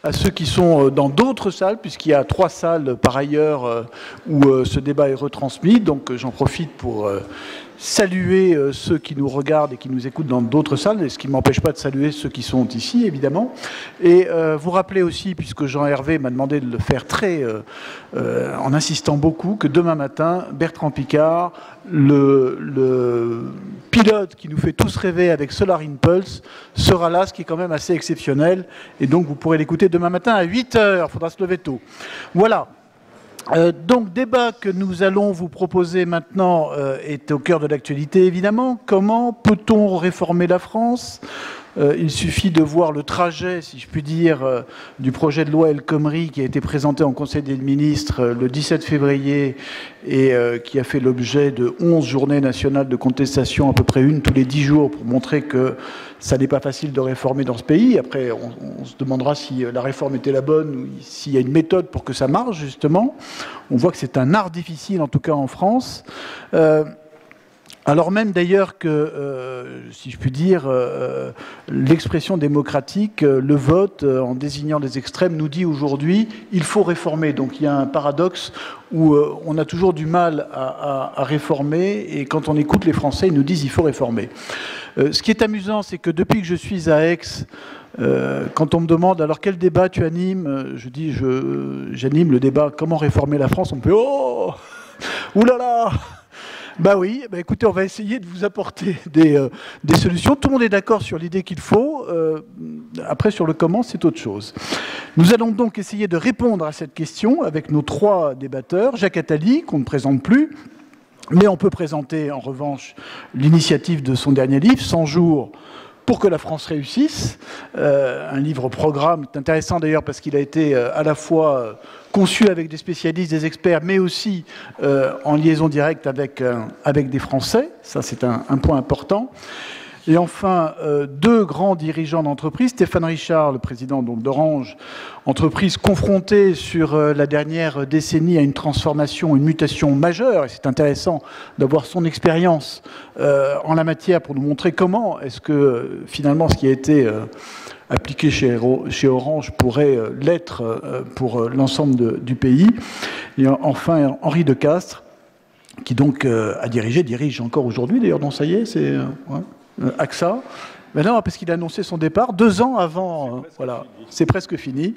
à ceux qui sont dans d'autres salles, puisqu'il y a 3 salles par ailleurs où ce débat est retransmis. Donc j'en profite pour saluer ceux qui nous regardent et qui nous écoutent dans d'autres salles, ce qui ne m'empêche pas de saluer ceux qui sont ici, évidemment. Et vous rappeler aussi, puisque Jean-Hervé m'a demandé de le faire en insistant beaucoup, que demain matin, Bertrand Piccard, le pilote qui nous fait tous rêver avec Solar Impulse, sera là, ce qui est quand même assez exceptionnel. Et donc, vous pourrez l'écouter demain matin à 8 h. Il faudra se lever tôt. Voilà. Donc, débat que nous allons vous proposer maintenant est au cœur de l'actualité, évidemment. Comment peut-on réformer la France ? Il suffit de voir le trajet, si je puis dire, du projet de loi El Khomri qui a été présenté en Conseil des ministres le 17 février et qui a fait l'objet de 11 journées nationales de contestation, à peu près une tous les 10 jours, pour montrer que ça n'est pas facile de réformer dans ce pays. Après, on se demandera si la réforme était la bonne ou s'il y a une méthode pour que ça marche, justement. On voit que c'est un art difficile, en tout cas en France. Alors même d'ailleurs que, si je puis dire, l'expression démocratique, le vote, en désignant des extrêmes, nous dit aujourd'hui il faut réformer. Donc il y a un paradoxe où on a toujours du mal à réformer, et quand on écoute les Français, ils nous disent il faut réformer. Ce qui est amusant, c'est que depuis que je suis à Aix, quand on me demande alors quel débat tu animes, je dis j'anime le débat comment réformer la France. On me fait oh oulala. Bah oui, bah écoutez, on va essayer de vous apporter des solutions. Tout le monde est d'accord sur l'idée qu'il faut. Après, sur le comment, c'est autre chose. Nous allons donc essayer de répondre à cette question avec nos 3 débatteurs. Jacques Attali, qu'on ne présente plus, mais on peut présenter en revanche l'initiative de son dernier livre, 100 jours pour que la France réussisse, un livre-programme intéressant d'ailleurs parce qu'il a été à la fois conçu avec des spécialistes, des experts, mais aussi en liaison directe avec des Français. Ça, c'est un point important. Et enfin, 2 grands dirigeants d'entreprise, Stéphane Richard, le président d'Orange, entreprise confrontée sur la dernière décennie à une transformation, une mutation majeure, et c'est intéressant d'avoir son expérience en la matière pour nous montrer comment est-ce que finalement ce qui a été appliqué chez Orange pourrait l'être pour l'ensemble du pays. Et enfin, Henri Decastre, qui donc dirige encore aujourd'hui, d'ailleurs, non, ça y est, c'est... ouais. AXA, mais non, parce qu'il a annoncé son départ 2 ans avant, voilà, c'est presque fini.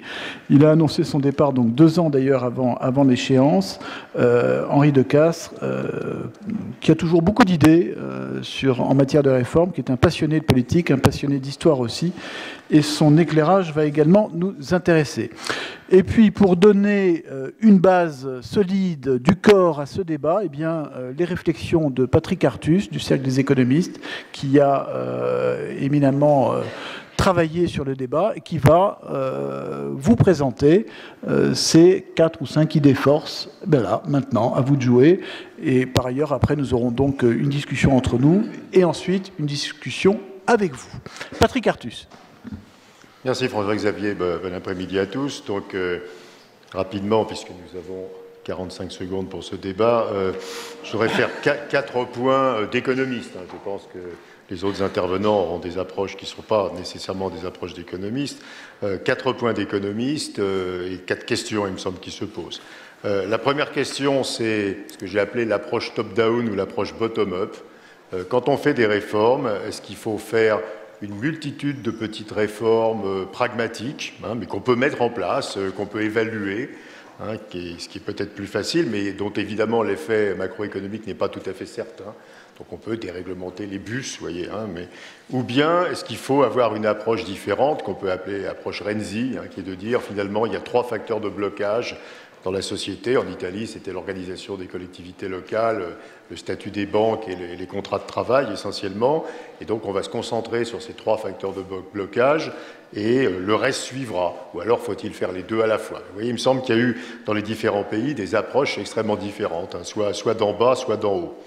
Il a annoncé son départ, donc 2 ans d'ailleurs avant l'échéance. Henri Decastre, qui a toujours beaucoup d'idées en matière de réforme, qui est un passionné de politique, un passionné d'histoire aussi, et son éclairage va également nous intéresser. Et puis, pour donner une base solide du corps à ce débat, eh bien, les réflexions de Patrick Artus, du Cercle des économistes, qui a éminemment travaillé sur le débat et qui va vous présenter ces 4 ou 5 idées forces. Ben là, maintenant, à vous de jouer. Et par ailleurs, après, nous aurons donc une discussion entre nous et ensuite une discussion avec vous. Patrick Artus. Merci François-Xavier, bon après-midi à tous. Donc rapidement, puisque nous avons 45 secondes pour ce débat, je voudrais faire 4 points d'économistes. Je pense que les autres intervenants auront des approches qui ne seront pas nécessairement des approches d'économistes. 4 points d'économistes et 4 questions, il me semble, qui se posent. La première question, c'est ce que j'ai appelé l'approche top-down ou l'approche bottom-up. Quand on fait des réformes, est-ce qu'il faut faire une multitude de petites réformes pragmatiques, mais qu'on peut mettre en place, qu'on peut évaluer, ce qui est peut-être plus facile, mais dont évidemment l'effet macroéconomique n'est pas tout à fait certain. Donc on peut déréglementer les bus, vous voyez. Ou bien est-ce qu'il faut avoir une approche différente, qu'on peut appeler approche Renzi, qui est de dire finalement il y a 3 facteurs de blocage dans la société. En Italie, c'était l'organisation des collectivités locales, le statut des banques et les contrats de travail essentiellement. Et donc, on va se concentrer sur ces 3 facteurs de blocage et le reste suivra. Ou alors, faut-il faire les 2 à la fois? Vous voyez, il me semble qu'il y a eu dans les différents pays des approches extrêmement différentes, soit d'en bas, soit d'en haut.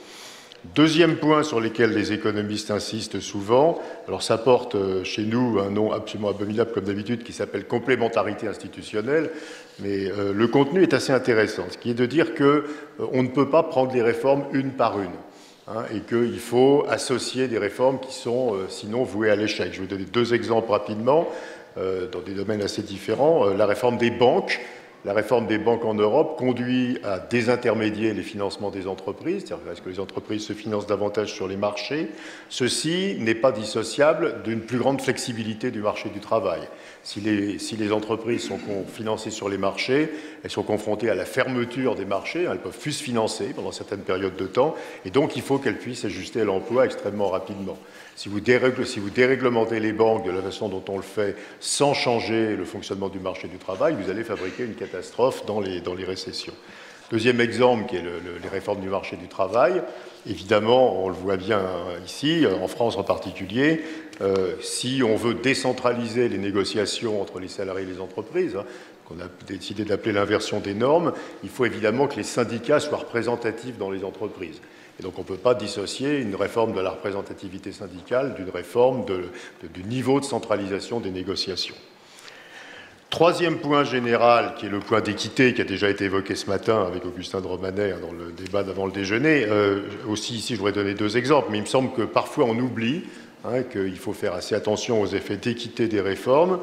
Deuxième point sur lequel les économistes insistent souvent, alors ça porte chez nous un nom absolument abominable comme d'habitude qui s'appelle complémentarité institutionnelle, mais le contenu est assez intéressant, ce qui est de dire qu'on ne peut pas prendre les réformes une par une. hein, et qu'il faut associer des réformes qui sont sinon vouées à l'échec. Je vais vous donner deux exemples rapidement, dans des domaines assez différents. La réforme des banques. La réforme des banques en Europe conduit à désintermédier les financements des entreprises, c'est-à-dire est-ce que les entreprises se financent davantage sur les marchés. Ceci n'est pas dissociable d'une plus grande flexibilité du marché du travail. Si les entreprises sont financées sur les marchés, elles sont confrontées à la fermeture des marchés, elles ne peuvent plus se financer pendant certaines périodes de temps, et donc il faut qu'elles puissent ajuster à l'emploi extrêmement rapidement. Si vous déréglementez les banques de la façon dont on le fait sans changer le fonctionnement du marché du travail, vous allez fabriquer une catastrophe dans les récessions. Deuxième exemple, qui est les réformes du marché du travail. Évidemment, on le voit bien ici, en France en particulier, si on veut décentraliser les négociations entre les salariés et les entreprises, hein, qu'on a décidé d'appeler l'inversion des normes, il faut évidemment que les syndicats soient représentatifs dans les entreprises. Et donc on ne peut pas dissocier une réforme de la représentativité syndicale d'une réforme du niveau de centralisation des négociations. Troisième point général, qui est le point d'équité, qui a déjà été évoqué ce matin avec Augustin de Romanet dans le débat d'avant le déjeuner. Aussi ici, je voudrais donner deux exemples, mais il me semble que parfois on oublie qu'il faut faire assez attention aux effets d'équité des réformes.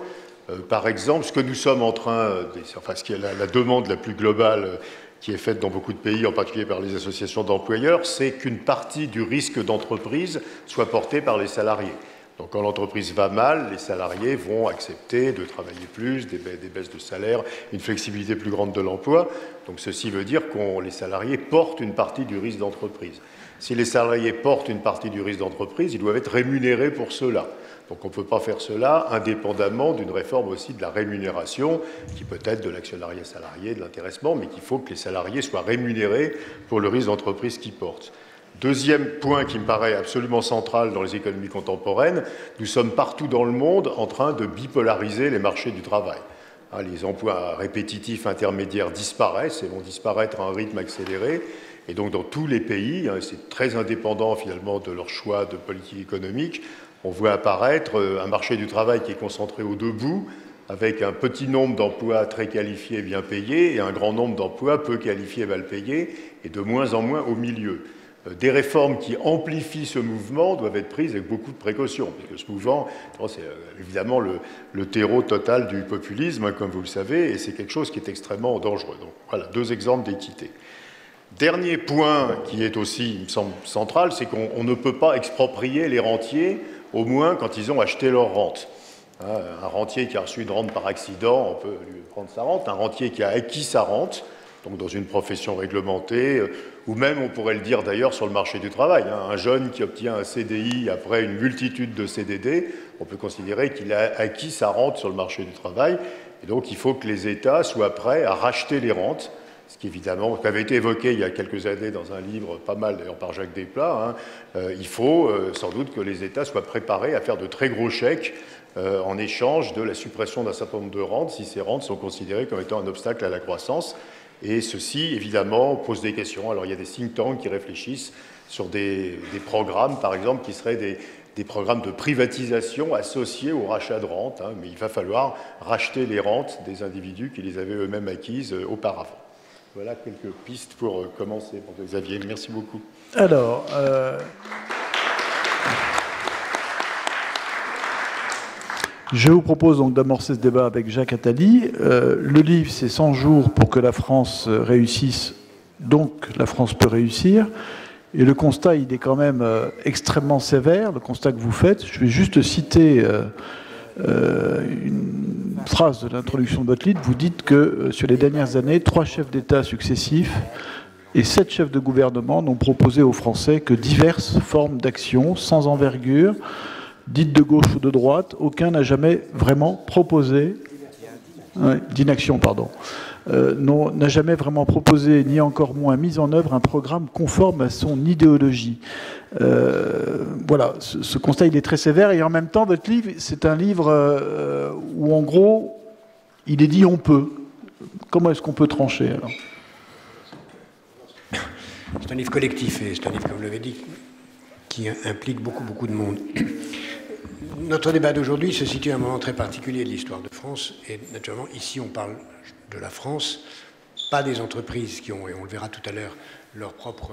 Par exemple, ce que nous sommes en train, ce qui est la demande la plus globale qui est faite dans beaucoup de pays, en particulier par les associations d'employeurs, c'est qu'une partie du risque d'entreprise soit portée par les salariés. Donc quand l'entreprise va mal, les salariés vont accepter de travailler plus, des baisses de salaire, une flexibilité plus grande de l'emploi. Donc ceci veut dire que les salariés portent une partie du risque d'entreprise. Si les salariés portent une partie du risque d'entreprise, ils doivent être rémunérés pour cela. Donc on ne peut pas faire cela indépendamment d'une réforme aussi de la rémunération, qui peut être de l'actionnariat salarié, de l'intéressement, mais qu'il faut que les salariés soient rémunérés pour le risque d'entreprise qu'ils portent. Deuxième point qui me paraît absolument central dans les économies contemporaines, nous sommes partout dans le monde en train de bipolariser les marchés du travail. Les emplois répétitifs intermédiaires disparaissent et vont disparaître à un rythme accéléré. Et donc dans tous les pays, c'est très indépendant finalement de leur choix de politique économique, on voit apparaître un marché du travail qui est concentré aux deux bouts, avec un petit nombre d'emplois très qualifiés et bien payés, et un grand nombre d'emplois peu qualifiés et mal payés, et de moins en moins au milieu. Des réformes qui amplifient ce mouvement doivent être prises avec beaucoup de précautions, parce que ce mouvement, c'est évidemment le terreau total du populisme, comme vous le savez, et c'est quelque chose qui est extrêmement dangereux. Donc voilà, deux exemples d'équité. Dernier point qui est aussi, il me semble, central, c'est qu'on ne peut pas exproprier les rentiers, au moins quand ils ont acheté leur rente. Un rentier qui a reçu une rente par accident, on peut lui prendre sa rente. Un rentier qui a acquis sa rente, donc dans une profession réglementée, ou même, on pourrait le dire d'ailleurs, sur le marché du travail. Un jeune qui obtient un CDI après une multitude de CDD, on peut considérer qu'il a acquis sa rente sur le marché du travail. Et donc, il faut que les États soient prêts à racheter les rentes, ce qui évidemment, qui avait été évoqué il y a quelques années dans un livre, pas mal d'ailleurs par Jacques Desplat, il faut sans doute que les États soient préparés à faire de très gros chèques en échange de la suppression d'un certain nombre de rentes, si ces rentes sont considérées comme étant un obstacle à la croissance. Et ceci, évidemment, pose des questions. Alors, il y a des think tanks qui réfléchissent sur des programmes, par exemple, qui seraient des programmes de privatisation associés au rachat de rentes, mais il va falloir racheter les rentes des individus qui les avaient eux-mêmes acquises auparavant. Voilà quelques pistes pour commencer, pour Xavier. Merci beaucoup. Alors, je vous propose donc d'amorcer ce débat avec Jacques Attali. Le livre, c'est 100 jours pour que la France réussisse, donc la France peut réussir. Et le constat, il est quand même extrêmement sévère, le constat que vous faites. Je vais juste citer une phrase de l'introduction de votre livre. Vous dites que sur les dernières années, 3 chefs d'État successifs et 7 chefs de gouvernement n'ont proposé aux Français que diverses formes d'action sans envergure, dites de gauche ou de droite. Aucun n'a jamais vraiment proposé, d'inaction, pardon, n'a jamais vraiment proposé, ni encore moins mis en œuvre un programme conforme à son idéologie. Voilà, ce constat, il est très sévère, et en même temps, votre livre, c'est un livre où, en gros, il est dit « on peut ». Comment est-ce qu'on peut trancher, alors ? C'est un livre collectif, et c'est un livre, comme vous l'avez dit, qui implique beaucoup de monde. Notre débat d'aujourd'hui se situe à un moment très particulier de l'histoire de France, et naturellement, ici, on parle de la France, pas des entreprises qui ont, et on le verra tout à l'heure, leur propre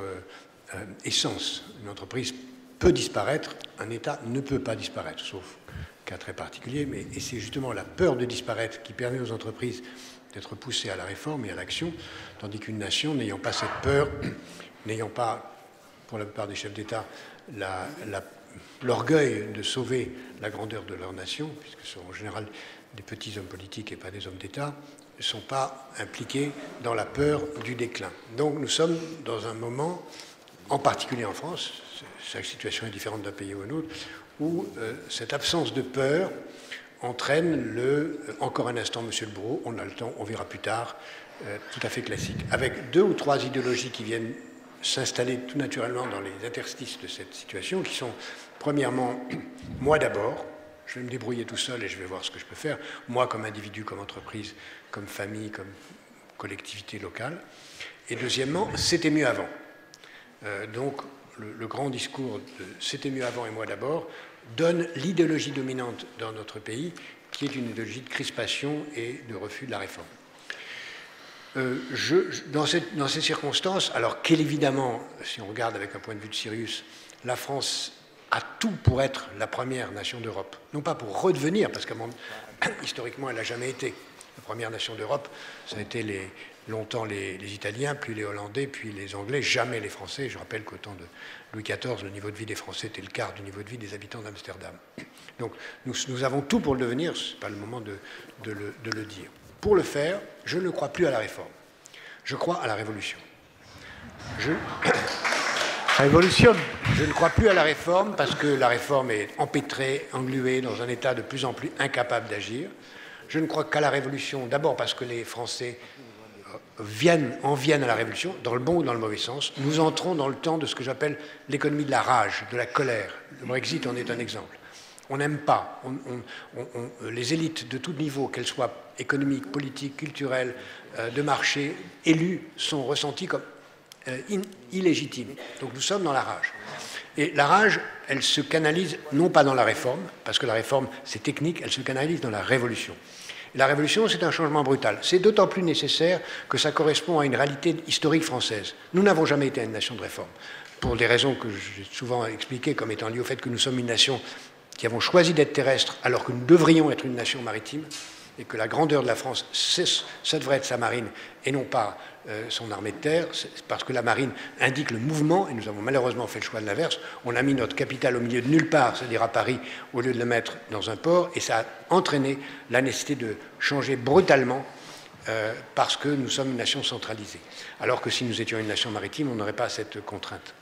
essence. Une entreprise peut disparaître, un État ne peut pas disparaître, sauf cas très particulier, et c'est justement la peur de disparaître qui permet aux entreprises d'être poussées à la réforme et à l'action, tandis qu'une nation n'ayant pas cette peur, n'ayant pas, pour la plupart des chefs d'État, l'orgueil de sauver la grandeur de leur nation, puisque ce sont en général des petits hommes politiques et pas des hommes d'État, ne sont pas impliqués dans la peur du déclin. Donc nous sommes dans un moment, en particulier en France, chaque situation est différente d'un pays ou un autre, où cette absence de peur entraîne encore un instant, Monsieur Le Bourreau, on a le temps, on verra plus tard, tout à fait classique, avec 2 ou 3 idéologies qui viennent s'installer tout naturellement dans les interstices de cette situation, qui sont, premièrement, moi d'abord, je vais me débrouiller tout seul et je vais voir ce que je peux faire, moi comme individu, comme entreprise, comme famille, comme collectivité locale, et deuxièmement, c'était mieux avant. Donc, le grand discours de « c'était mieux avant et moi d'abord » donne l'idéologie dominante dans notre pays, qui est une idéologie de crispation et de refus de la réforme. Dans ces circonstances, alors qu'évidemment, si on regarde avec un point de vue de Sirius, la France a tout pour être la première nation d'Europe. Non pas pour redevenir, parce qu'historiquement, elle n'a jamais été la première nation d'Europe. Ça a été longtemps les Italiens, puis les Hollandais, puis les Anglais, jamais les Français. Je rappelle qu'au temps de Louis XIV, le niveau de vie des Français était le quart du niveau de vie des habitants d'Amsterdam. Donc nous avons tout pour le devenir, ce n'est pas le moment de le dire. Pour le faire, je ne crois plus à la réforme. Je crois à la révolution. Révolution. Je ne crois plus à la réforme parce que la réforme est empêtrée, engluée dans un état de plus en plus incapable d'agir. Je ne crois qu'à la révolution, d'abord parce que les Français en viennent à la révolution, dans le bon ou dans le mauvais sens. Nous entrons dans le temps de ce que j'appelle l'économie de la rage, de la colère. Le Brexit en est un exemple. On n'aime pas. Les élites de tout niveau, qu'elles soient économiques, politiques, culturelles, de marché, élues, sont ressenties comme illégitimes. Donc nous sommes dans la rage. Et la rage, elle se canalise non pas dans la réforme, parce que la réforme, c'est technique, elle se canalise dans la révolution. Et la révolution, c'est un changement brutal. C'est d'autant plus nécessaire que ça correspond à une réalité historique française. Nous n'avons jamais été une nation de réforme, pour des raisons que j'ai souvent expliquées comme étant liées au fait que nous sommes une nation qui avons choisi d'être terrestres alors que nous devrions être une nation maritime et que la grandeur de la France, ça devrait être sa marine et non pas son armée de terre, parce que la marine indique le mouvement, et nous avons malheureusement fait le choix de l'inverse. On a mis notre capitale au milieu de nulle part, c'est-à-dire à Paris, au lieu de le mettre dans un port, et ça a entraîné la nécessité de changer brutalement parce que nous sommes une nation centralisée. Alors que si nous étions une nation maritime, on n'aurait pas cette contrainte.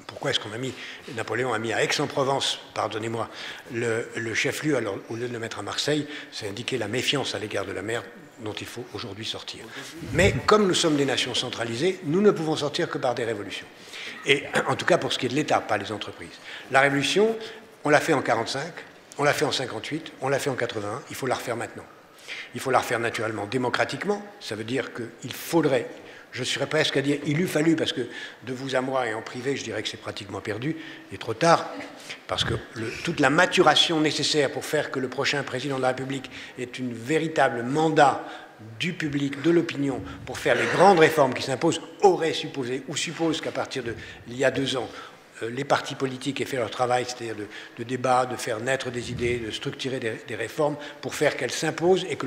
Pourquoi est-ce qu'on a mis, Napoléon a mis à Aix-en-Provence, pardonnez-moi, le chef-lieu, alors au lieu de le mettre à Marseille, c'est indiquer la méfiance à l'égard de la mer dont il faut aujourd'hui sortir. Mais comme nous sommes des nations centralisées, nous ne pouvons sortir que par des révolutions. Et en tout cas pour ce qui est de l'État, pas les entreprises. La révolution, on l'a fait en 1945, on l'a fait en 1958, on l'a fait en 1981, il faut la refaire maintenant. Il faut la refaire naturellement, démocratiquement, ça veut dire qu'il faudrait... Je serais presque à dire il eût fallu, parce que de vous à moi et en privé, je dirais que c'est pratiquement perdu, et trop tard, parce que toute la maturation nécessaire pour faire que le prochain président de la République ait un véritable mandat du public, de l'opinion, pour faire les grandes réformes qui s'imposent, aurait supposé, ou suppose qu'à partir d'il y a 2 ans, les partis politiques aient fait leur travail, c'est-à-dire de débat, de faire naître des idées, de structurer des réformes pour faire qu'elles s'imposent et que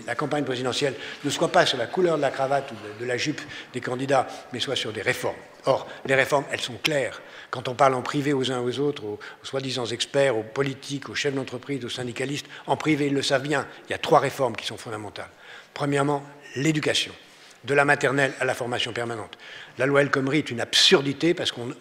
la campagne présidentielle ne soit pas sur la couleur de la cravate ou de la jupe des candidats, mais soit sur des réformes. Or, les réformes, elles sont claires. Quand on parle en privé aux uns aux autres, aux soi-disant experts, aux politiques, aux chefs d'entreprise, aux syndicalistes, en privé, ils le savent bien, il y a 3 réformes qui sont fondamentales. Premièrement, l'éducation. De la maternelle à la formation permanente. La loi El Khomri est une absurdité parce qu'on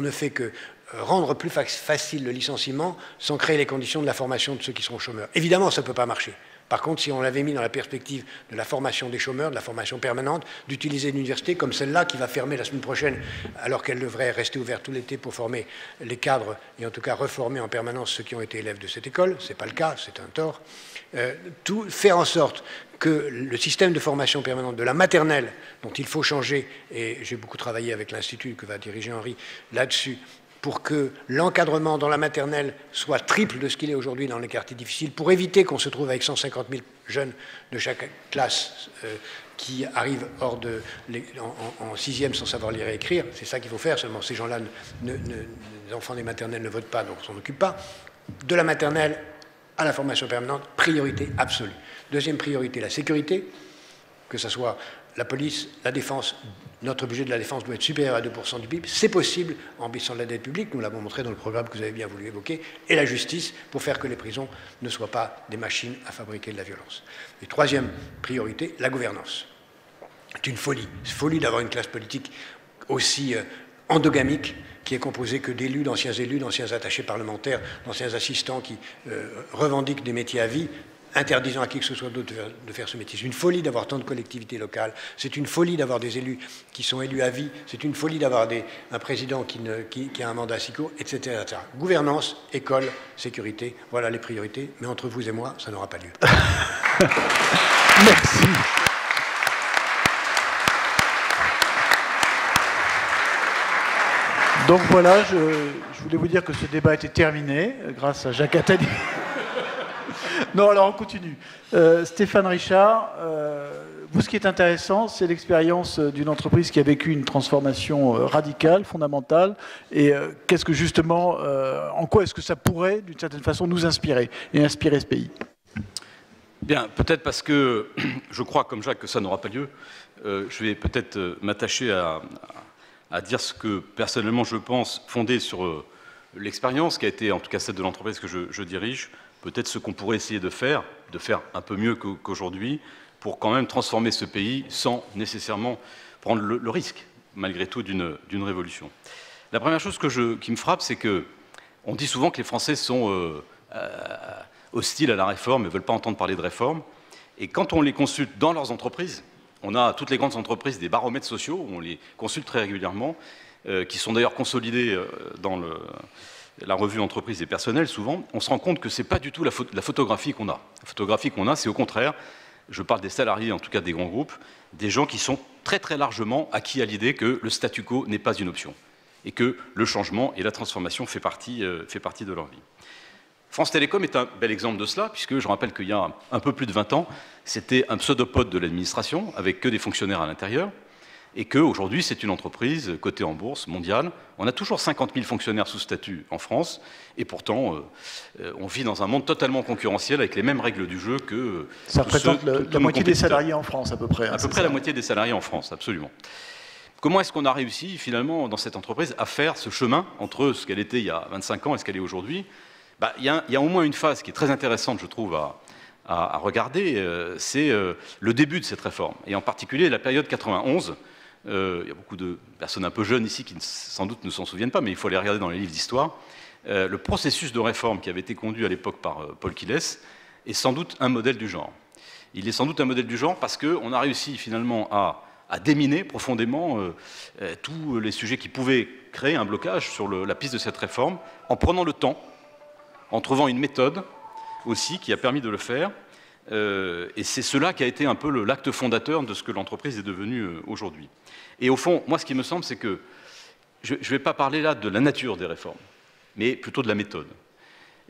ne fait que rendre plus facile le licenciement sans créer les conditions de la formation de ceux qui seront chômeurs. Évidemment, ça ne peut pas marcher. Par contre, si on l'avait mis dans la perspective de la formation des chômeurs, de la formation permanente, d'utiliser une université comme celle-là qui va fermer la semaine prochaine, alors qu'elle devrait rester ouverte tout l'été pour former les cadres et en tout cas reformer en permanence ceux qui ont été élèves de cette école, ce n'est pas le cas, c'est un tort. Tout faire en sorte que le système de formation permanente de la maternelle, dont il faut changer, et j'ai beaucoup travaillé avec l'Institut que va diriger Henri là-dessus, pour que l'encadrement dans la maternelle soit triple de ce qu'il est aujourd'hui dans les quartiers difficiles, pour éviter qu'on se trouve avec 150 000 jeunes de chaque classe qui arrivent en sixième sans savoir lire et écrire. C'est ça qu'il faut faire, seulement ces gens-là, les enfants des maternelles ne votent pas, donc on ne s'en occupe pas. De la maternelle à la formation permanente, priorité absolue. Deuxième priorité, la sécurité, que ce soit la police, la défense. Notre budget de la défense doit être supérieur à 2% du PIB. C'est possible en baissant la dette publique, nous l'avons montré dans le programme que vous avez bien voulu évoquer, et la justice pour faire que les prisons ne soient pas des machines à fabriquer de la violence. Et troisième priorité, la gouvernance. C'est une folie. C'est folie d'avoir une classe politique aussi endogamique, qui est composée que d'élus, d'anciens attachés parlementaires, d'anciens assistants qui revendiquent des métiers à vie, interdisant à qui que ce soit d'autre de faire ce métier. C'est une folie d'avoir tant de collectivités locales, c'est une folie d'avoir des élus qui sont élus à vie, c'est une folie d'avoir un président qui a un mandat si court, etc., etc. Gouvernance, école, sécurité, voilà les priorités, mais entre vous et moi, ça n'aura pas lieu. Merci. Donc voilà, je voulais vous dire que ce débat était terminé, grâce à Jacques Attali. Non, alors on continue. Stéphane Richard, vous, ce qui est intéressant, c'est l'expérience d'une entreprise qui a vécu une transformation radicale, fondamentale. Et qu'est-ce que justement, en quoi est-ce que ça pourrait, d'une certaine façon, nous inspirer et inspirer ce pays? Bien, peut-être parce que je crois, comme Jacques, que ça n'aura pas lieu. Je vais peut-être m'attacher à dire ce que, personnellement, je pense, fondé sur l'expérience qui a été, en tout cas, celle de l'entreprise que je dirige. Peut-être ce qu'on pourrait essayer de faire un peu mieux qu'aujourd'hui, pour quand même transformer ce pays sans nécessairement prendre le risque, malgré tout, d'une révolution. La première chose qui me frappe, c'est qu'on dit souvent que les Français sont hostiles à la réforme et ne veulent pas entendre parler de réforme. Et quand on les consulte dans leurs entreprises, on a toutes les grandes entreprises des baromètres sociaux, on les consulte très régulièrement, qui sont d'ailleurs consolidés dans la revue Entreprise et Personnel, souvent, on se rend compte que ce n'est pas du tout la photographie qu'on a. La photographie qu'on a, c'est au contraire, je parle des salariés, en tout cas des grands groupes, des gens qui sont très très largement acquis à l'idée que le statu quo n'est pas une option et que le changement et la transformation fait partie de leur vie. France Télécom est un bel exemple de cela, puisque je rappelle qu'il y a un peu plus de 20 ans, c'était un pseudopode de l'administration, avec que des fonctionnaires à l'intérieur, et qu'aujourd'hui, c'est une entreprise cotée en bourse mondiale. On a toujours 50 000 fonctionnaires sous statut en France, et pourtant, on vit dans un monde totalement concurrentiel, avec les mêmes règles du jeu que... Ça représente la moitié des salariés en France, à peu près. À peu près la moitié des salariés en France, absolument. Comment est-ce qu'on a réussi, finalement, dans cette entreprise, à faire ce chemin entre ce qu'elle était il y a 25 ans et ce qu'elle est aujourd'hui? Il y a au moins une phase qui est très intéressante, je trouve, à regarder, c'est le début de cette réforme, et en particulier la période 91. Il y a beaucoup de personnes un peu jeunes ici qui sans doute ne s'en souviennent pas, mais il faut les regarder dans les livres d'histoire. Le processus de réforme qui avait été conduit à l'époque par Paul Quilles est sans doute un modèle du genre. Il est sans doute un modèle du genre parce qu'on a réussi finalement à déminer profondément tous les sujets qui pouvaient créer un blocage sur la piste de cette réforme, en prenant le temps, en trouvant une méthode aussi qui a permis de le faire. Et c'est cela qui a été un peu l'acte fondateur de ce que l'entreprise est devenue aujourd'hui. Et au fond, moi, ce qui me semble, c'est que je ne vais pas parler là de la nature des réformes, mais plutôt de la méthode.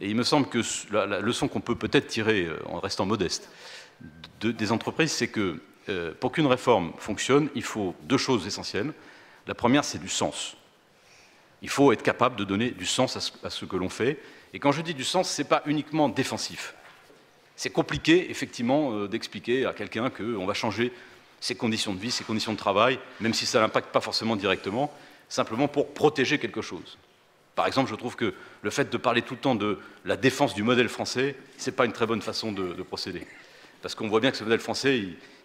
Et il me semble que la leçon qu'on peut peut-être tirer, en restant modeste, des entreprises, c'est que pour qu'une réforme fonctionne, il faut deux choses essentielles. La première, c'est du sens. Il faut être capable de donner du sens à ce que l'on fait. Et quand je dis du sens, ce n'est pas uniquement défensif. C'est compliqué, effectivement, d'expliquer à quelqu'un qu'on va changer ses conditions de vie, ses conditions de travail, même si ça n'impacte pas forcément directement, simplement pour protéger quelque chose. Par exemple, je trouve que le fait de parler tout le temps de la défense du modèle français, ce n'est pas une très bonne façon de procéder. Parce qu'on voit bien que ce modèle français,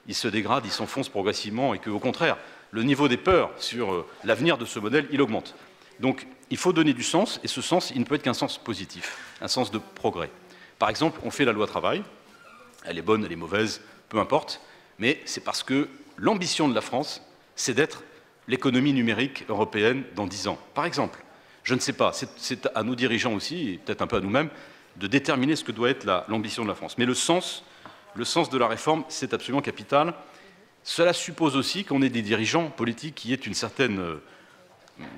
il se dégrade, il s'enfonce progressivement, et qu'au contraire, le niveau des peurs sur l'avenir de ce modèle, il augmente. Donc, il faut donner du sens, et ce sens, il ne peut être qu'un sens positif, un sens de progrès. Par exemple, on fait la loi travail, elle est bonne, elle est mauvaise, peu importe, mais c'est parce que l'ambition de la France, c'est d'être l'économie numérique européenne dans 10 ans. Par exemple, je ne sais pas, c'est à nos dirigeants aussi, et peut-être un peu à nous-mêmes, de déterminer ce que doit être l'ambition de la France. Mais le sens de la réforme, c'est absolument capital. Cela suppose aussi qu'on ait des dirigeants politiques qui aient une certaine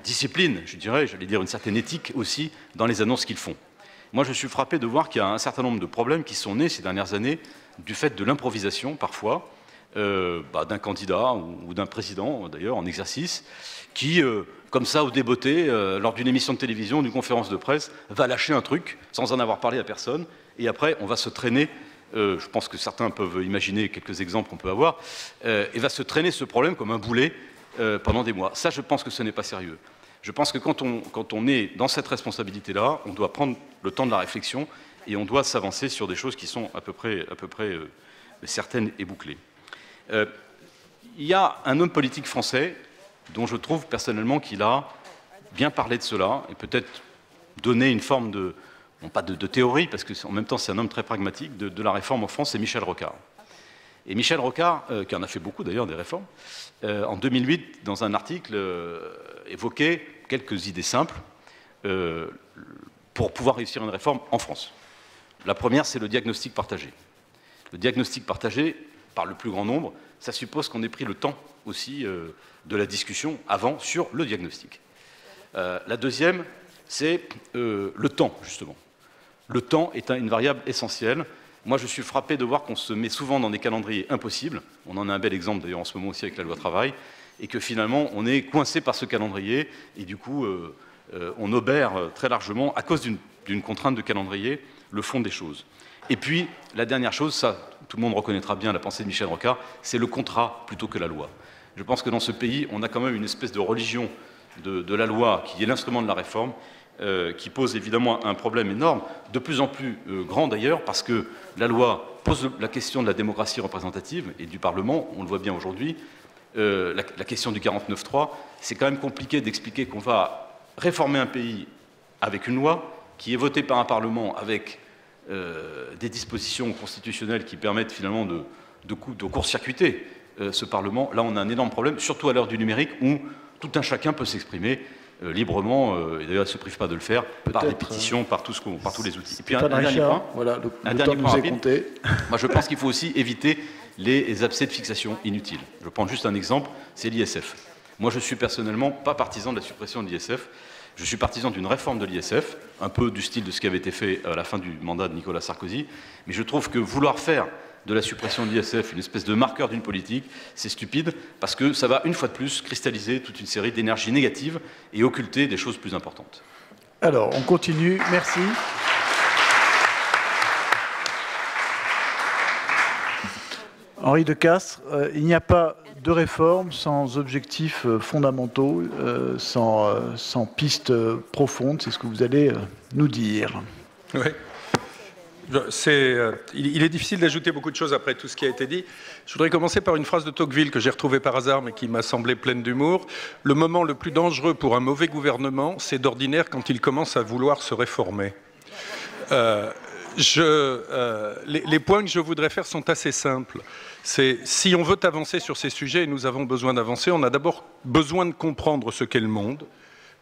discipline, j'allais dire une certaine éthique aussi, dans les annonces qu'ils font. Moi, je suis frappé de voir qu'il y a un certain nombre de problèmes qui sont nés ces dernières années du fait de l'improvisation, parfois, d'un candidat ou d'un président, d'ailleurs, en exercice, qui, comme ça, au débeauté, lors d'une émission de télévision, d'une conférence de presse, va lâcher un truc sans en avoir parlé à personne, et après, on va se traîner, je pense que certains peuvent imaginer quelques exemples qu'on peut avoir, et va se traîner ce problème comme un boulet pendant des mois. Ça, je pense que ce n'est pas sérieux. Je pense que quand on est dans cette responsabilité-là, on doit prendre le temps de la réflexion et on doit s'avancer sur des choses qui sont à peu près certaines et bouclées. Il y a un homme politique français dont je trouve personnellement qu'il a bien parlé de cela et peut-être donné une forme de, non pas de théorie, parce qu'en même temps c'est un homme très pragmatique, de la réforme en France, c'est Michel Rocard. Et Michel Rocard, qui en a fait beaucoup d'ailleurs des réformes, en 2008, dans un article, évoquait quelques idées simples pour pouvoir réussir une réforme en France. La première, c'est le diagnostic partagé. Le diagnostic partagé par le plus grand nombre, ça suppose qu'on ait pris le temps aussi de la discussion avant sur le diagnostic. La deuxième, c'est le temps, justement. Le temps est une variable essentielle. Moi, je suis frappé de voir qu'on se met souvent dans des calendriers impossibles. On en a un bel exemple d'ailleurs en ce moment aussi avec la loi travail, et que finalement, on est coincé par ce calendrier, et du coup, on obère très largement, à cause d'une contrainte de calendrier, le fond des choses. Et puis, la dernière chose, ça, tout le monde reconnaîtra bien la pensée de Michel Rocard, c'est le contrat plutôt que la loi. Je pense que dans ce pays, on a quand même une espèce de religion de la loi, qui est l'instrument de la réforme, qui pose évidemment un problème énorme, de plus en plus grand d'ailleurs, parce que la loi pose la question de la démocratie représentative et du Parlement, on le voit bien aujourd'hui. La question du 49.3, c'est quand même compliqué d'expliquer qu'on va réformer un pays avec une loi qui est votée par un Parlement avec des dispositions constitutionnelles qui permettent finalement de court-circuiter ce Parlement. Là, on a un énorme problème, surtout à l'heure du numérique, où tout un chacun peut s'exprimer librement, et d'ailleurs, il ne se prive pas de le faire, par les pétitions, par tous les outils. Et puis un dernier point, voilà, le temps nous est compté. Moi, je pense qu'il faut aussi éviter les abcès de fixation inutiles. Je prends juste un exemple, c'est l'ISF. Moi, je suis personnellement pas partisan de la suppression de l'ISF. Je suis partisan d'une réforme de l'ISF, un peu du style de ce qui avait été fait à la fin du mandat de Nicolas Sarkozy, mais je trouve que vouloir faire de la suppression de l'ISF une espèce de marqueur d'une politique, c'est stupide, parce que ça va une fois de plus cristalliser toute une série d'énergies négatives et occulter des choses plus importantes. Alors, on continue. Merci. Henri de Castres, il n'y a pas de réforme sans objectifs fondamentaux, sans pistes profondes. C'est ce que vous allez nous dire. Oui. Il est difficile d'ajouter beaucoup de choses après tout ce qui a été dit. Je voudrais commencer par une phrase de Tocqueville que j'ai retrouvée par hasard, mais qui m'a semblé pleine d'humour. Le moment le plus dangereux pour un mauvais gouvernement, c'est d'ordinaire quand il commence à vouloir se réformer. Les points que je voudrais faire sont assez simples. Si on veut avancer sur ces sujets, et nous avons besoin d'avancer, on a d'abord besoin de comprendre ce qu'est le monde.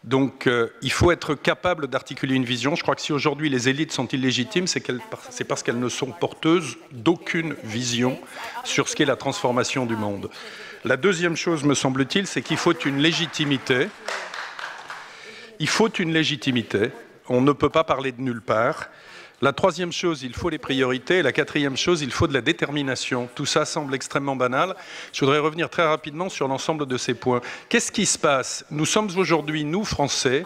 Donc il faut être capable d'articuler une vision. Je crois que si aujourd'hui les élites sont illégitimes, c'est parce qu'elles ne sont porteuses d'aucune vision sur ce qu'est la transformation du monde. La deuxième chose, me semble-t-il, c'est qu'il faut une légitimité. Il faut une légitimité. On ne peut pas parler de nulle part. La troisième chose, il faut les priorités. Et la quatrième chose, il faut de la détermination. Tout ça semble extrêmement banal. Je voudrais revenir très rapidement sur l'ensemble de ces points. Qu'est-ce qui se passe? Nous sommes aujourd'hui, nous, Français,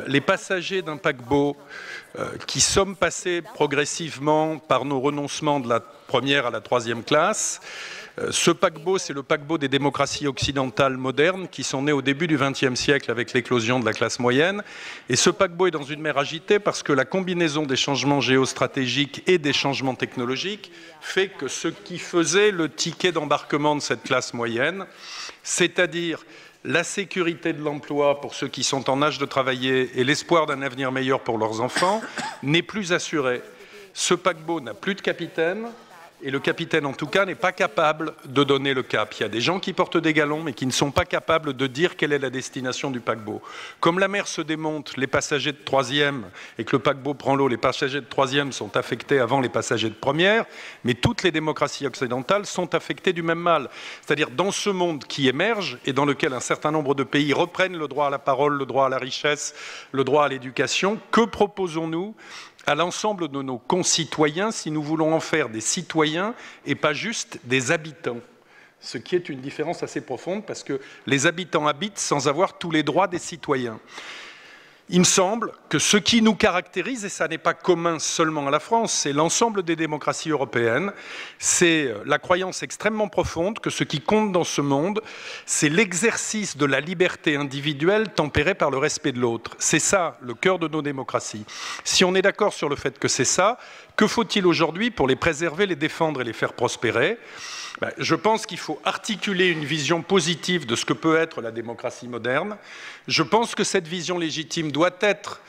les passagers d'un paquebot qui sommes passés progressivement par nos renoncements de la première à la troisième classe. Ce paquebot, c'est le paquebot des démocraties occidentales modernes qui sont nées au début du XXe siècle avec l'éclosion de la classe moyenne. Et ce paquebot est dans une mer agitée parce que la combinaison des changements géostratégiques et des changements technologiques fait que ce qui faisait le ticket d'embarquement de cette classe moyenne, c'est-à-dire la sécurité de l'emploi pour ceux qui sont en âge de travailler et l'espoir d'un avenir meilleur pour leurs enfants, n'est plus assuré. Ce paquebot n'a plus de capitaine. Et le capitaine, en tout cas, n'est pas capable de donner le cap. Il y a des gens qui portent des galons, mais qui ne sont pas capables de dire quelle est la destination du paquebot. Comme la mer se démonte, les passagers de troisième, et que le paquebot prend l'eau, les passagers de troisième sont affectés avant les passagers de première, mais toutes les démocraties occidentales sont affectées du même mal. C'est-à-dire dans ce monde qui émerge, et dans lequel un certain nombre de pays reprennent le droit à la parole, le droit à la richesse, le droit à l'éducation, que proposons-nous à l'ensemble de nos concitoyens si nous voulons en faire des citoyens et pas juste des habitants? ce qui est une différence assez profonde parce que les habitants habitent sans avoir tous les droits des citoyens. Il me semble que ce qui nous caractérise, et ça n'est pas commun seulement à la France, c'est l'ensemble des démocraties européennes, c'est la croyance extrêmement profonde que ce qui compte dans ce monde, c'est l'exercice de la liberté individuelle tempérée par le respect de l'autre. C'est ça le cœur de nos démocraties. Si on est d'accord sur le fait que c'est ça, que faut-il aujourd'hui pour les préserver, les défendre et les faire prospérer ? Je pense qu'il faut articuler une vision positive de ce que peut être la démocratie moderne. Je pense que cette vision légitime doit être,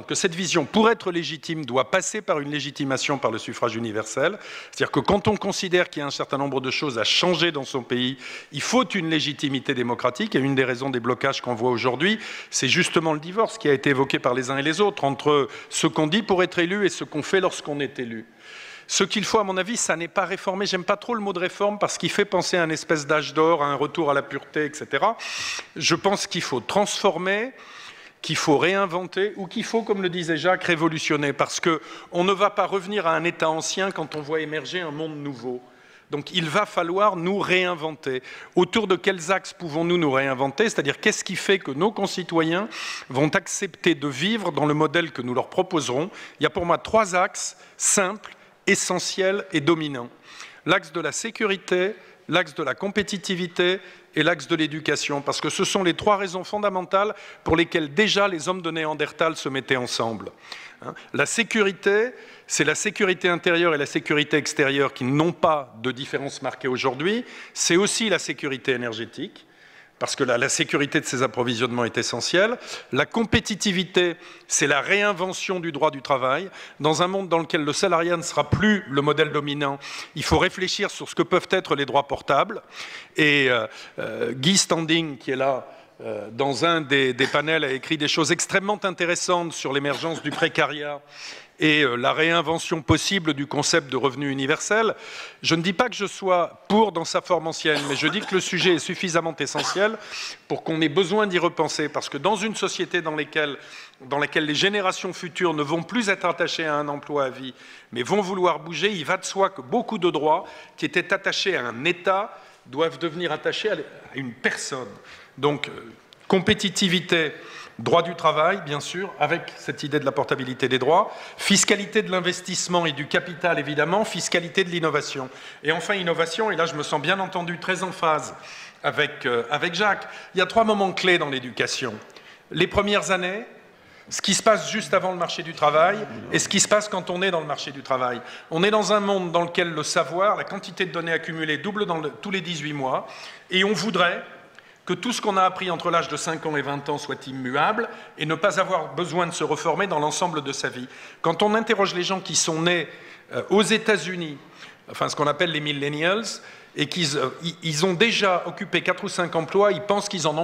que cette vision, pour être légitime, doit passer par une légitimation par le suffrage universel. C'est-à-dire que quand on considère qu'il y a un certain nombre de choses à changer dans son pays, il faut une légitimité démocratique. Et une des raisons des blocages qu'on voit aujourd'hui, c'est justement le divorce qui a été évoqué par les uns et les autres entre ce qu'on dit pour être élu et ce qu'on fait lorsqu'on est élu. Ce qu'il faut, à mon avis, ça n'est pas réformer. J'aime pas trop le mot de réforme parce qu'il fait penser à une espèce d'âge d'or, à un retour à la pureté, etc. Je pense qu'il faut transformer, qu'il faut réinventer ou qu'il faut, comme le disait Jacques, révolutionner. Parce qu'on ne va pas revenir à un état ancien quand on voit émerger un monde nouveau. Donc il va falloir nous réinventer. Autour de quels axes pouvons-nous nous réinventer ? C'est-à-dire qu'est-ce qui fait que nos concitoyens vont accepter de vivre dans le modèle que nous leur proposerons ? Il y a pour moi 3 axes simples, essentiel et dominant. L'axe de la sécurité, l'axe de la compétitivité et l'axe de l'éducation, parce que ce sont les 3 raisons fondamentales pour lesquelles déjà les hommes de Néandertal se mettaient ensemble. La sécurité, c'est la sécurité intérieure et la sécurité extérieure qui n'ont pas de différence marquée aujourd'hui. C'est aussi la sécurité énergétique, parce que la sécurité de ces approvisionnements est essentielle. La compétitivité, c'est la réinvention du droit du travail. Dans un monde dans lequel le salariat ne sera plus le modèle dominant, il faut réfléchir sur ce que peuvent être les droits portables. Et Guy Standing, qui est là, dans un des panels, a écrit des choses extrêmement intéressantes sur l'émergence du précariat et la réinvention possible du concept de revenu universel. Je ne dis pas que je sois pour dans sa forme ancienne, mais je dis que le sujet est suffisamment essentiel pour qu'on ait besoin d'y repenser, parce que dans une société dans laquelle les générations futures ne vont plus être attachées à un emploi à vie, mais vont vouloir bouger, il va de soi que beaucoup de droits qui étaient attachés à un État doivent devenir attachés à une personne. Donc, compétitivité, droit du travail, bien sûr, avec cette idée de la portabilité des droits, fiscalité de l'investissement et du capital, évidemment, fiscalité de l'innovation. Et enfin, innovation, et là je me sens bien entendu très en phase avec Jacques, il y a 3 moments clés dans l'éducation. Les premières années, ce qui se passe juste avant le marché du travail et ce qui se passe quand on est dans le marché du travail. On est dans un monde dans lequel le savoir, la quantité de données accumulées double tous les 18 mois, et on voudrait que tout ce qu'on a appris entre l'âge de 5 ans et 20 ans soit immuable et ne pas avoir besoin de se reformer dans l'ensemble de sa vie. Quand on interroge les gens qui sont nés aux États-Unis, enfin ce qu'on appelle les millennials, et qu'ils ont déjà occupé 4 ou 5 emplois, ils pensent qu'ils en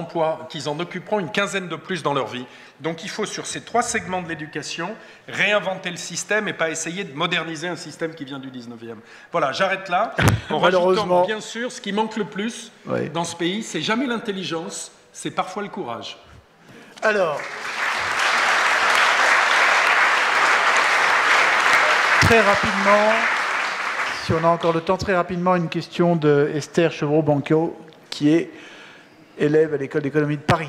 occuperont une quinzaine de plus dans leur vie. Donc il faut, sur ces 3 segments de l'éducation, réinventer le système et pas essayer de moderniser un système qui vient du 19e. Voilà, j'arrête là. En rajoutant, bien sûr, ce qui manque le plus dans ce pays, c'est jamais l'intelligence, c'est parfois le courage. Alors, très rapidement, si on a encore le temps, très rapidement, une question de Esther Chevreau-Banquio, qui est élève à l'École d'économie de Paris.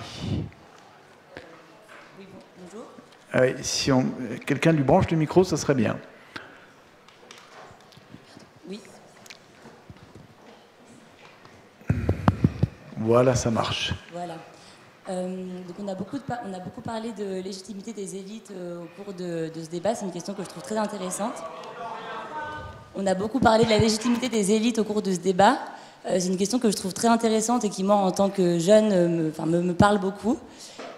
Oui, bonjour. Oui, si quelqu'un lui branche le micro, ça serait bien. Oui. Voilà, ça marche. Voilà. Donc on a beaucoup parlé de légitimité des élites au cours de ce débat. C'est une question que je trouve très intéressante. On a beaucoup parlé de la légitimité des élites au cours de ce débat. C'est une question que je trouve très intéressante et qui, moi, en tant que jeune, me parle beaucoup.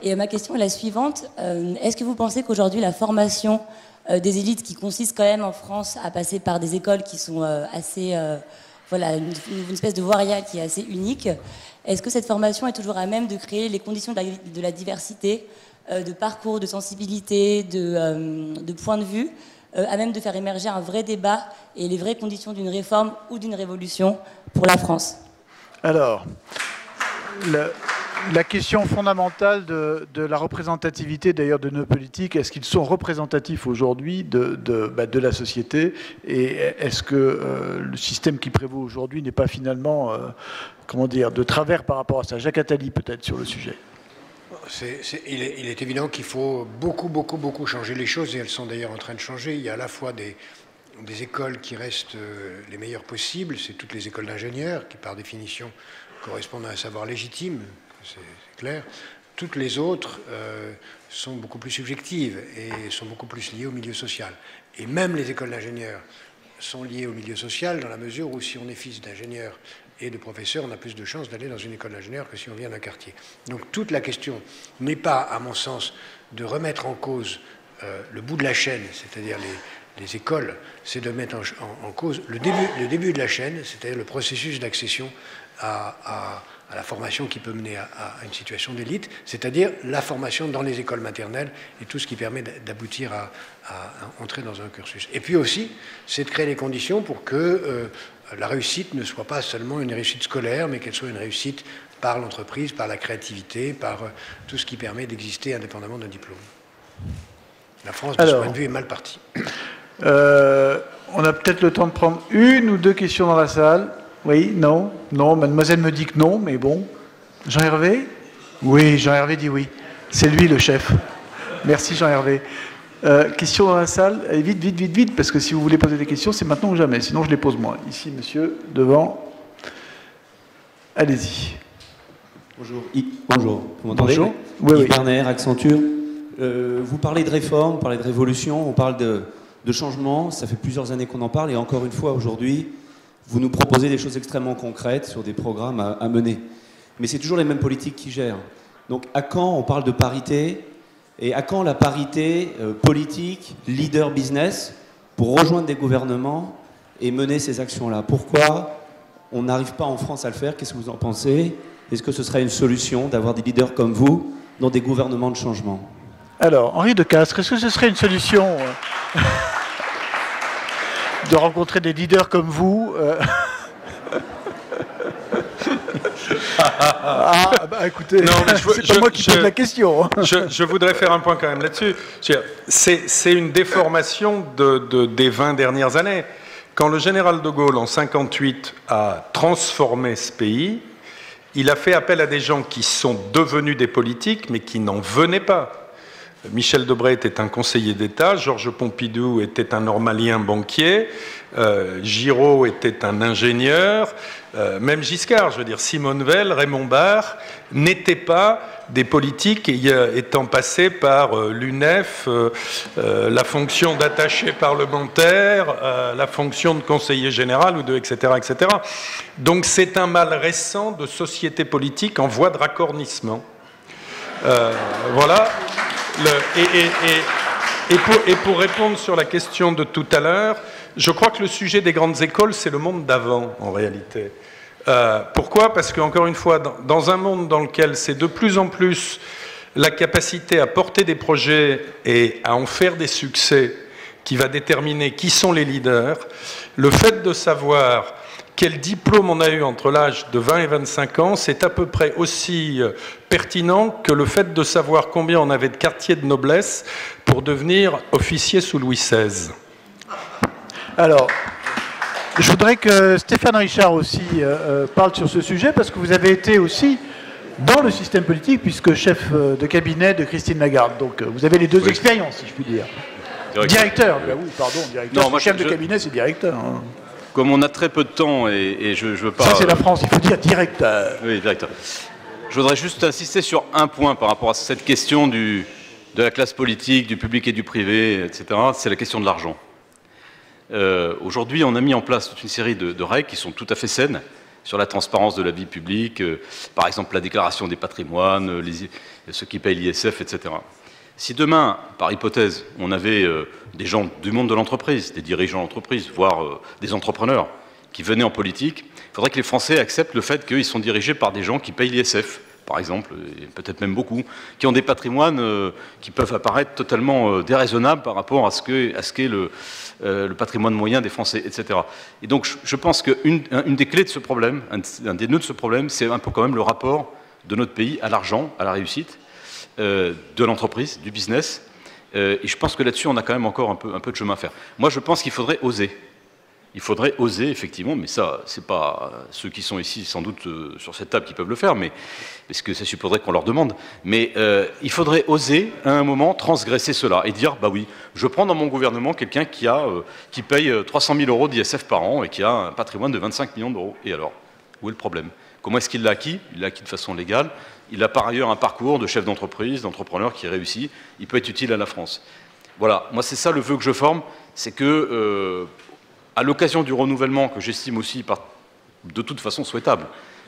Et ma question est la suivante. Est-ce que vous pensez qu'aujourd'hui, la formation des élites, qui consiste quand même en France à passer par des écoles qui sont assez... voilà, une espèce de voie réelle qui est assez unique, est-ce que cette formation est toujours à même de créer les conditions de la diversité, de parcours, de sensibilité, de points de vue, à même de faire émerger un vrai débat et les vraies conditions d'une réforme ou d'une révolution pour la France? Alors, La question fondamentale de la représentativité d'ailleurs de nos politiques, est-ce qu'ils sont représentatifs aujourd'hui de la société, et est-ce que le système qui prévaut aujourd'hui n'est pas finalement, comment dire, de travers par rapport à ça? Jacques Attali peut-être sur le sujet. Il est évident qu'il faut beaucoup changer les choses, et elles sont d'ailleurs en train de changer. Il y a à la fois des écoles qui restent les meilleures possibles, c'est toutes les écoles d'ingénieurs qui par définition correspondent à un savoir légitime, c'est clair. Toutes les autres sont beaucoup plus subjectives et sont beaucoup plus liées au milieu social. Et même les écoles d'ingénieurs sont liées au milieu social dans la mesure où si on est fils d'ingénieur et de professeur, on a plus de chances d'aller dans une école d'ingénieur que si on vient d'un quartier. Donc toute la question n'est pas, à mon sens, de remettre en cause le bout de la chaîne, c'est-à-dire les écoles, c'est de mettre en cause le début de la chaîne, c'est-à-dire le processus d'accession à la formation qui peut mener à une situation d'élite, c'est-à-dire la formation dans les écoles maternelles et tout ce qui permet d'aboutir à entrer dans un cursus. Et puis aussi, c'est de créer les conditions pour que la réussite ne soit pas seulement une réussite scolaire, mais qu'elle soit une réussite par l'entreprise, par la créativité, par tout ce qui permet d'exister indépendamment d'un diplôme. La France, de ce point de vue, est mal partie. On a peut-être le temps de prendre une ou deux questions dans la salle. Oui, non, non, mademoiselle me dit que non, mais bon. Jean-Hervé? Oui, Jean-Hervé dit oui. C'est lui le chef. Merci Jean-Hervé. Questions dans la salle? Allez, vite, parce que si vous voulez poser des questions, c'est maintenant ou jamais. Sinon, je les pose moi. Ici, monsieur, devant. Allez-y. Bonjour. Bonjour. Vous m'entendez? Bonjour. Oui. Werner, Accenture. Vous parlez de réforme, vous parlez de révolution, on parle de changement. Ça fait plusieurs années qu'on en parle, et encore une fois, aujourd'hui, vous nous proposez des choses extrêmement concrètes sur des programmes à mener. Mais c'est toujours les mêmes politiques qui gèrent. Donc, à quand on parle de parité? Et à quand la parité politique, leader business, pour rejoindre des gouvernements et mener ces actions-là? Pourquoi on n'arrive pas en France à le faire? Qu'est-ce que vous en pensez? Est-ce que ce serait une solution d'avoir des leaders comme vous dans des gouvernements de changement? Alors, Henri de Castres, est-ce que ce serait une solution de rencontrer des leaders comme vous écoutez, c'est pas moi qui pose la question. Je voudrais faire un point quand même là-dessus. C'est une déformation des 20 dernières années. Quand le général de Gaulle, en 1958, a transformé ce pays, il a fait appel à des gens qui sont devenus des politiques, mais qui n'en venaient pas. Michel Debré était un conseiller d'État, Georges Pompidou était un normalien banquier, Giraud était un ingénieur, même Giscard, je veux dire, Simone Veil, Raymond Barre, n'étaient pas des politiques étant passés par l'UNEF, la fonction d'attaché parlementaire, la fonction de conseiller général, ou de etc., etc. Donc c'est un mal récent de société politique en voie de racornissement. Voilà. Et pour répondre sur la question de tout à l'heure, je crois que le sujet des grandes écoles, c'est le monde d'avant, en réalité. Pourquoi? Parce qu'encore une fois, dans un monde dans lequel c'est de plus en plus la capacité à porter des projets et à en faire des succès qui va déterminer qui sont les leaders, le fait de savoir quel diplôme on a eu entre l'âge de 20 et 25 ans, c'est à peu près aussi pertinent que le fait de savoir combien on avait de quartiers de noblesse pour devenir officier sous Louis XVI. Alors, je voudrais que Stéphane Richard aussi parle sur ce sujet, parce que vous avez été aussi dans le système politique, puisque chef de cabinet de Christine Lagarde. Donc, vous avez les deux expériences, si je puis dire. Directeur. Oui, pardon, directeur. Non, moi, chef de cabinet, c'est directeur. Hein. Comme on a très peu de temps et je veux pas... Ça, c'est la France, il faut dire directeur. Oui, directeur. Je voudrais juste insister sur un point par rapport à cette question de la classe politique, du public et du privé, etc. C'est la question de l'argent. Aujourd'hui, on a mis en place toute une série de règles qui sont tout à fait saines sur la transparence de la vie publique, par exemple la déclaration des patrimoines, ceux qui payent l'ISF, etc. Si demain, par hypothèse, on avait des gens du monde de l'entreprise, des dirigeants d'entreprise, voire des entrepreneurs qui venaient en politique, il faudrait que les Français acceptent le fait qu'ils sont dirigés par des gens qui payent l'ISF, par exemple, et peut-être même beaucoup, qui ont des patrimoines qui peuvent apparaître totalement déraisonnables par rapport à ce qu'est le patrimoine moyen des Français, etc. Et donc je pense qu'une des clés de ce problème, un des nœuds de ce problème, c'est un peu quand même le rapport de notre pays à l'argent, à la réussite de l'entreprise, du business. Et je pense que là-dessus, on a quand même encore un peu de chemin à faire. Moi, je pense qu'il faudrait oser. Il faudrait oser, effectivement, mais ça, c'est pas ceux qui sont ici, sans doute, sur cette table qui peuvent le faire, mais, parce que ça supposerait qu'on leur demande. Mais il faudrait oser, à un moment, transgresser cela et dire, bah oui, je prends dans mon gouvernement quelqu'un qui paye 300 000 euros d'ISF par an et qui a un patrimoine de 25 millions d'euros. Et alors, où est le problème? Comment est-ce qu'il l'a acquis? Il l'a acquis de façon légale. Il a par ailleurs un parcours de chef d'entreprise, d'entrepreneur qui réussit. Il peut être utile à la France. Voilà, moi c'est ça le vœu que je forme, c'est que, à l'occasion du renouvellement, que j'estime aussi de toute façon souhaitable,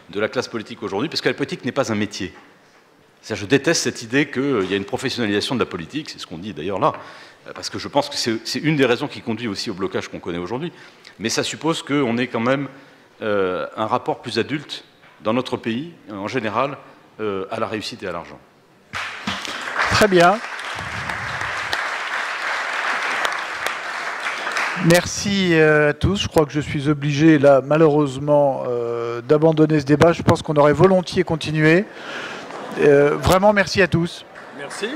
de la classe politique aujourd'hui, parce que la politique n'est pas un métier. Je déteste cette idée qu'il y a une professionnalisation de la politique, c'est ce qu'on dit d'ailleurs là, parce que je pense que c'est une des raisons qui conduit aussi au blocage qu'on connaît aujourd'hui. Mais ça suppose qu'on ait quand même un rapport plus adulte dans notre pays, en général, à la réussite et à l'argent. Très bien. Merci à tous. Je crois que je suis obligé, là, malheureusement, d'abandonner ce débat. Je pense qu'on aurait volontiers continué. Vraiment, merci à tous. Merci.